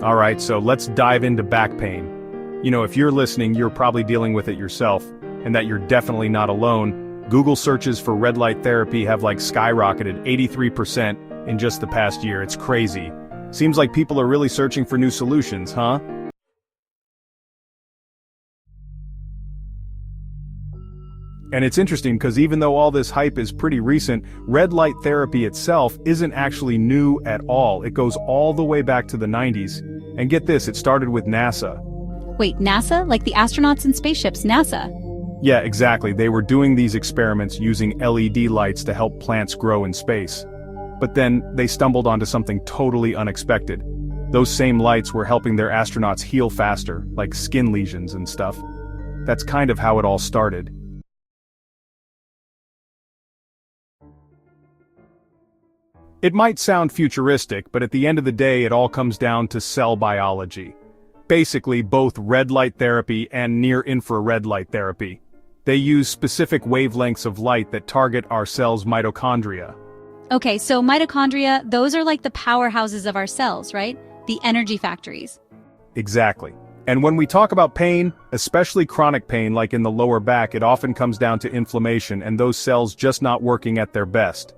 Alright, so let's dive into back pain. If you're listening, you're probably dealing with it yourself, and that you're definitely not alone. Google searches for red light therapy have skyrocketed 83% in just the past year. It's crazy. Seems like people are really searching for new solutions, huh? And it's interesting because even though all this hype is pretty recent, red light therapy itself isn't actually new at all. It goes all the way back to the 90s. And get this, it started with NASA. Wait, NASA? Like the astronauts in spaceships, NASA? Yeah, exactly. They were doing these experiments using LED lights to help plants grow in space. But then, they stumbled onto something totally unexpected. Those same lights were helping their astronauts heal faster, like skin lesions and stuff. That's kind of how it all started. It might sound futuristic, but at the end of the day it all comes down to cell biology. Basically, both red light therapy and near-infrared light therapy. They use specific wavelengths of light that target our cells' mitochondria. Okay, so mitochondria, those are like the powerhouses of our cells, right? The energy factories. Exactly. And when we talk about pain, especially chronic pain like in the lower back, it often comes down to inflammation and those cells just not working at their best.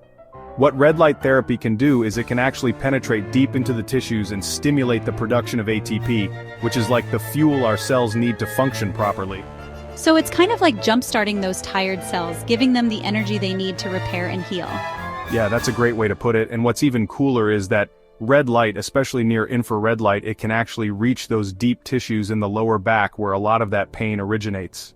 What red light therapy can do is it can actually penetrate deep into the tissues and stimulate the production of ATP, which is like the fuel our cells need to function properly. So it's kind of like jump-starting those tired cells, giving them the energy they need to repair and heal. Yeah, that's a great way to put it, and what's even cooler is that red light, especially near infrared light, it can actually reach those deep tissues in the lower back where a lot of that pain originates.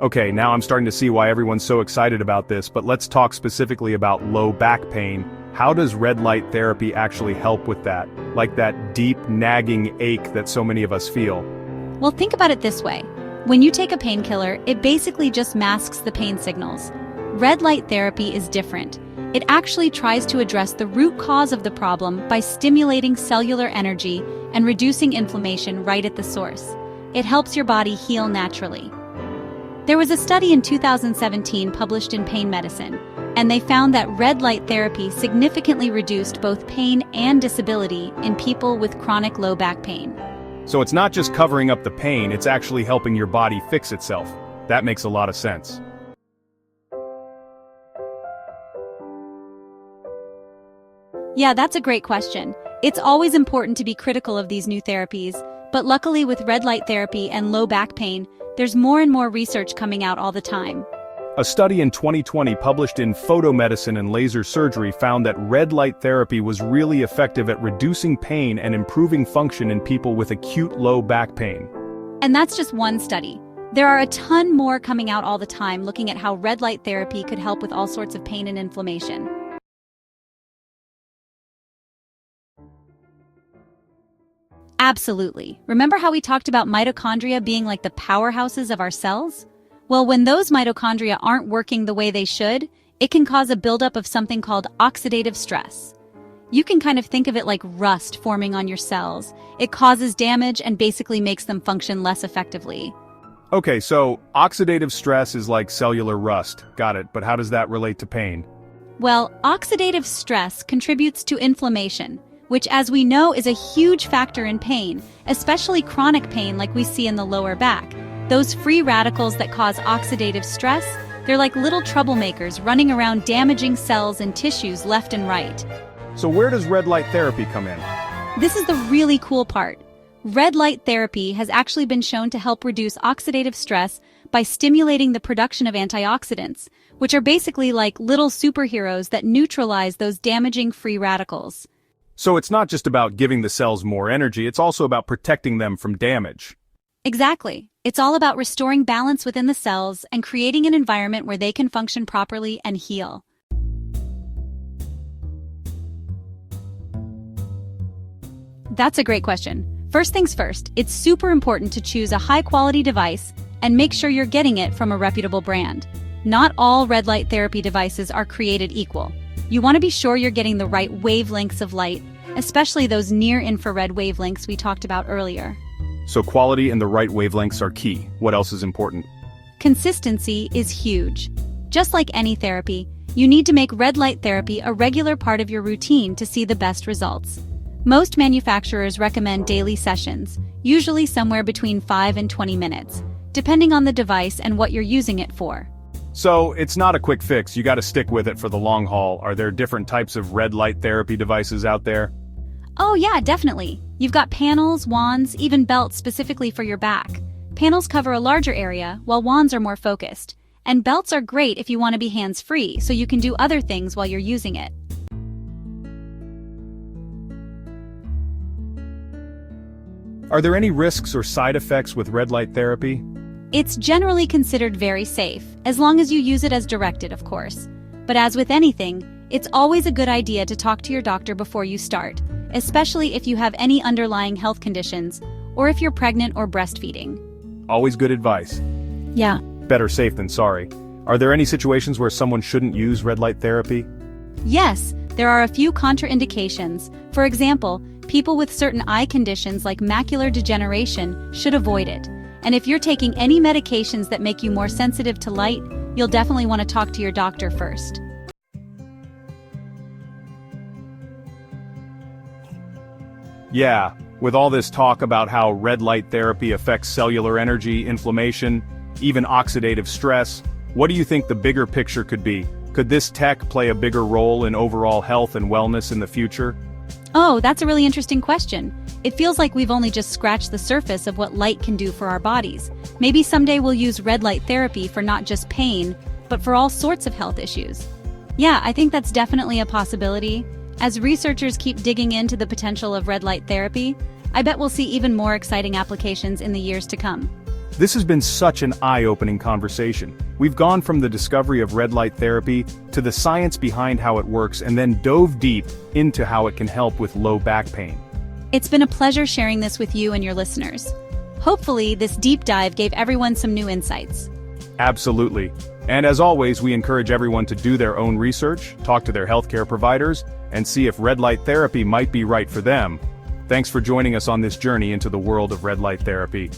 Okay, now I'm starting to see why everyone's so excited about this, but let's talk specifically about low back pain. How does red light therapy actually help with that? Like that deep, nagging ache that so many of us feel? Well, think about it this way. When you take a painkiller, it basically just masks the pain signals. Red light therapy is different. It actually tries to address the root cause of the problem by stimulating cellular energy and reducing inflammation right at the source. It helps your body heal naturally. There was a study in 2017 published in Pain Medicine, and they found that red light therapy significantly reduced both pain and disability in people with chronic low back pain. So it's not just covering up the pain, it's actually helping your body fix itself. That makes a lot of sense. Yeah, that's a great question. It's always important to be critical of these new therapies, but luckily with red light therapy and low back pain, there's more and more research coming out all the time. A study in 2020 published in Photomedicine and Laser Surgery found that red light therapy was really effective at reducing pain and improving function in people with acute low back pain. And that's just one study. There are a ton more coming out all the time looking at how red light therapy could help with all sorts of pain and inflammation. Absolutely. Remember how we talked about mitochondria being like the powerhouses of our cells? Well, when those mitochondria aren't working the way they should, it can cause a buildup of something called oxidative stress. You can kind of think of it like rust forming on your cells. It causes damage and basically makes them function less effectively. Okay, so oxidative stress is like cellular rust. Got it, but how does that relate to pain? Well, oxidative stress contributes to inflammation, which as we know is a huge factor in pain, especially chronic pain like we see in the lower back. Those free radicals that cause oxidative stress, they're like little troublemakers running around damaging cells and tissues left and right. So where does red light therapy come in? This is the really cool part. Red light therapy has actually been shown to help reduce oxidative stress by stimulating the production of antioxidants, which are basically like little superheroes that neutralize those damaging free radicals. So it's not just about giving the cells more energy, it's also about protecting them from damage. Exactly. It's all about restoring balance within the cells and creating an environment where they can function properly and heal. That's a great question. First things first, it's super important to choose a high-quality device and make sure you're getting it from a reputable brand. Not all red light therapy devices are created equal. You want to be sure you're getting the right wavelengths of light, especially those near-infrared wavelengths we talked about earlier. So quality and the right wavelengths are key. What else is important? Consistency is huge. Just like any therapy, You need to make red light therapy a regular part of your routine to see the best results. Most manufacturers recommend daily sessions, usually somewhere between 5 and 20 minutes, depending on the device and what you're using it for. So, it's not a quick fix, you gotta stick with it for the long haul. Are there different types of red light therapy devices out there? Oh yeah, definitely. You've got panels, wands, even belts specifically for your back. Panels cover a larger area, while wands are more focused. And belts are great if you want to be hands-free, so you can do other things while you're using it. Are there any risks or side effects with red light therapy? It's generally considered very safe, as long as you use it as directed, of course. But as with anything, it's always a good idea to talk to your doctor before you start, especially if you have any underlying health conditions, or if you're pregnant or breastfeeding. Always good advice. Yeah. Better safe than sorry. Are there any situations where someone shouldn't use red light therapy? Yes, there are a few contraindications. For example, people with certain eye conditions like macular degeneration should avoid it. And if you're taking any medications that make you more sensitive to light, you'll definitely want to talk to your doctor first. Yeah, with all this talk about how red light therapy affects cellular energy, inflammation, even oxidative stress, what do you think the bigger picture could be? Could this tech play a bigger role in overall health and wellness in the future? Oh, that's a really interesting question. It feels like we've only just scratched the surface of what light can do for our bodies. Maybe someday we'll use red light therapy for not just pain, but for all sorts of health issues. Yeah, I think that's definitely a possibility. As researchers keep digging into the potential of red light therapy, I bet we'll see even more exciting applications in the years to come. This has been such an eye-opening conversation. We've gone from the discovery of red light therapy to the science behind how it works and then dove deep into how it can help with low back pain. It's been a pleasure sharing this with you and your listeners. Hopefully, this deep dive gave everyone some new insights. Absolutely. And as always, we encourage everyone to do their own research, talk to their healthcare providers, and see if red light therapy might be right for them. Thanks for joining us on this journey into the world of red light therapy.